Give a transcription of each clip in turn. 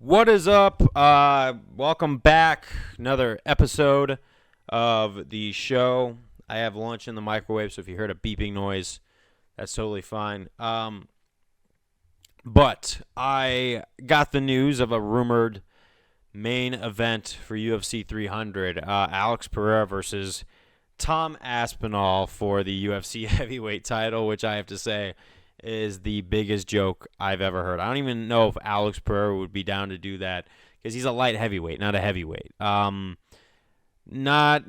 What is up? Welcome back. Another episode of the show. I have lunch in the microwave, so if you heard a beeping noise, that's totally fine. But I got the news of a rumored main event for UFC 300. Alex Pereira versus Tom Aspinall for the UFC heavyweight title, which I have to say is the biggest joke I've ever heard. I don't even know if Alex Pereira would be down to do that because he's a light heavyweight, not a heavyweight. Not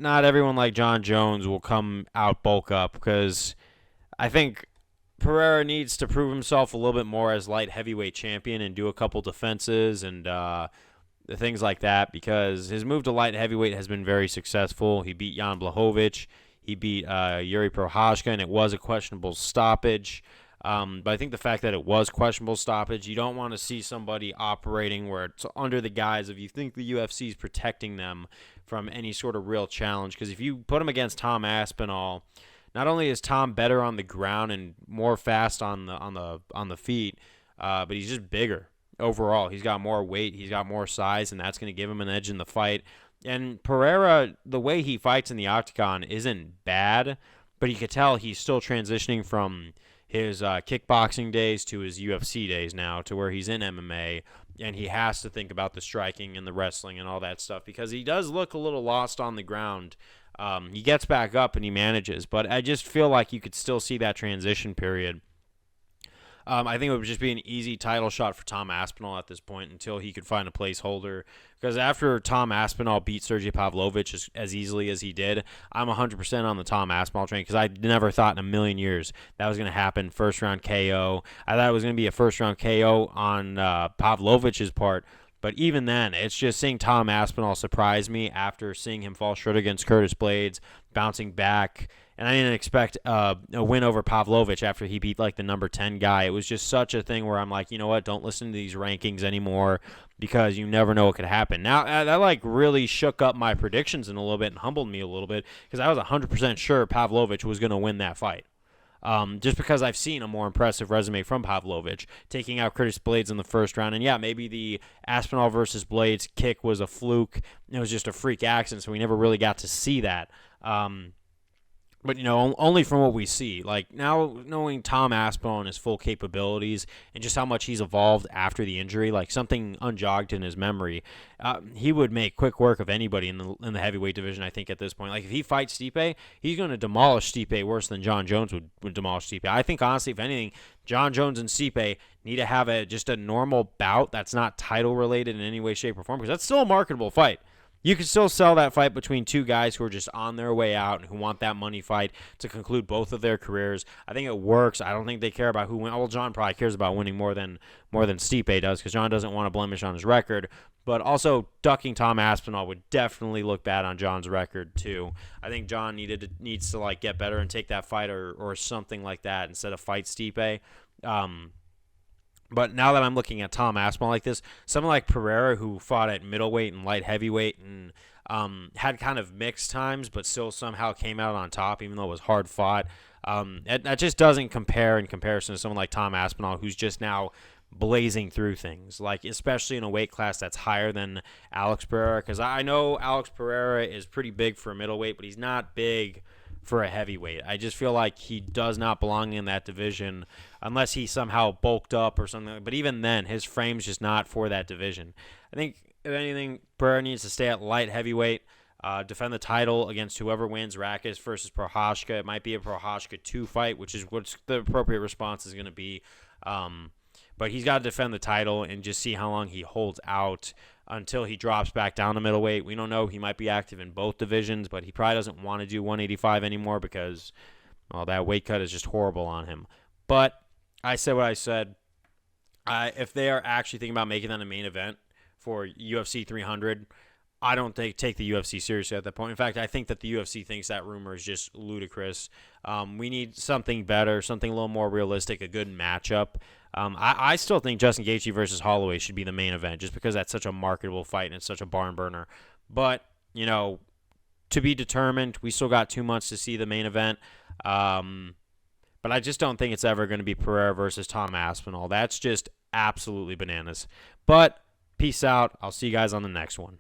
everyone like John Jones will come out bulk up because I think Pereira needs to prove himself a little bit more as light heavyweight champion and do a couple defenses and things like that because his move to light heavyweight has been very successful. He beat Jan Blachowicz. He beat Yuri Prochazka, and it was a questionable stoppage. But I think the fact that it was questionable stoppage, you don't want to see somebody operating where it's under the guise of you think the UFC is protecting them from any sort of real challenge. Because if you put him against Tom Aspinall, not only is Tom better on the ground and more fast on the feet, but he's just bigger overall. He's got more weight, he's got more size, and that's going to give him an edge in the fight. And Pereira, the way he fights in the octagon isn't bad, but you could tell he's still transitioning from his kickboxing days to his UFC days now, to where he's in MMA, and he has to think about the striking and the wrestling and all that stuff because he does look a little lost on the ground. He gets back up and he manages, but I just feel like you could still see that transition period. I think it would just be an easy title shot for Tom Aspinall at this point until he could find a placeholder. Because after Tom Aspinall beat Sergey Pavlovich as easily as he did, I'm 100% on the Tom Aspinall train because I never thought in a million years that was going to happen. First round KO. I thought it was going to be a first round KO on Pavlovich's part. But even then, it's just seeing Tom Aspinall surprise me after seeing him fall short against Curtis Blades, bouncing back. And I didn't expect a win over Pavlovich after he beat like the number 10 guy. It was just such a thing where I'm like, you know what, don't listen to these rankings anymore because you never know what could happen. Now, that like really shook up my predictions in a little bit and humbled me a little bit because I was 100% sure Pavlovich was going to win that fight. Just because I've seen a more impressive resume from Pavlovich, taking out Curtis Blades in the first round. And yeah, maybe the Aspinall versus Blades kick was a fluke. It was just a freak accident, so we never really got to see that. But, only from what we see. Like, now knowing Tom Aspinall and his full capabilities and just how much he's evolved after the injury, like something unjogged in his memory, he would make quick work of anybody in the heavyweight division, I think, at this point. Like, if he fights Stipe, he's going to demolish Stipe worse than John Jones would demolish Stipe. I think, honestly, if anything, John Jones and Stipe need to have just a normal bout that's not title-related in any way, shape, or form, because that's still a marketable fight. You can still sell that fight between two guys who are just on their way out and who want that money fight to conclude both of their careers. I think it works. I don't think they care about who wins. Well, John probably cares about winning more than Stipe does because John doesn't want a blemish on his record. But also, ducking Tom Aspinall would definitely look bad on John's record too. I think John needs to like get better and take that fight or something like that instead of fight Stipe. But now that I'm looking at Tom Aspinall like this, someone like Pereira who fought at middleweight and light heavyweight and had kind of mixed times but still somehow came out on top even though it was hard fought, that just doesn't compare in comparison to someone like Tom Aspinall who's just now blazing through things, like especially in a weight class that's higher than Alex Pereira, because I know Alex Pereira is pretty big for a middleweight, but he's not big for a heavyweight. I just feel like he does not belong in that division unless he somehow bulked up or something. But even then, his frame's just not for that division. I think, if anything, Pereira needs to stay at light heavyweight, defend the title against whoever wins, Rakic versus Prochazka. It might be a Prochazka 2 fight, which is what the appropriate response is going to be. But he's got to defend the title and just see how long he holds out until he drops back down to middleweight. We don't know. He might be active in both divisions, but he probably doesn't want to do 185 anymore because, well, that weight cut is just horrible on him. But I said what I said. If they are actually thinking about making that a main event for UFC 300, I don't take the UFC seriously at that point. In fact, I think that the UFC thinks that rumor is just ludicrous. We need something better, something a little more realistic, a good matchup. I still think Justin Gaethje versus Holloway should be the main event just because that's such a marketable fight and it's such a barn burner. But, to be determined. We still got 2 months to see the main event. But I just don't think it's ever going to be Pereira versus Tom Aspinall. That's just absolutely bananas. But Peace out. I'll see you guys on the next one.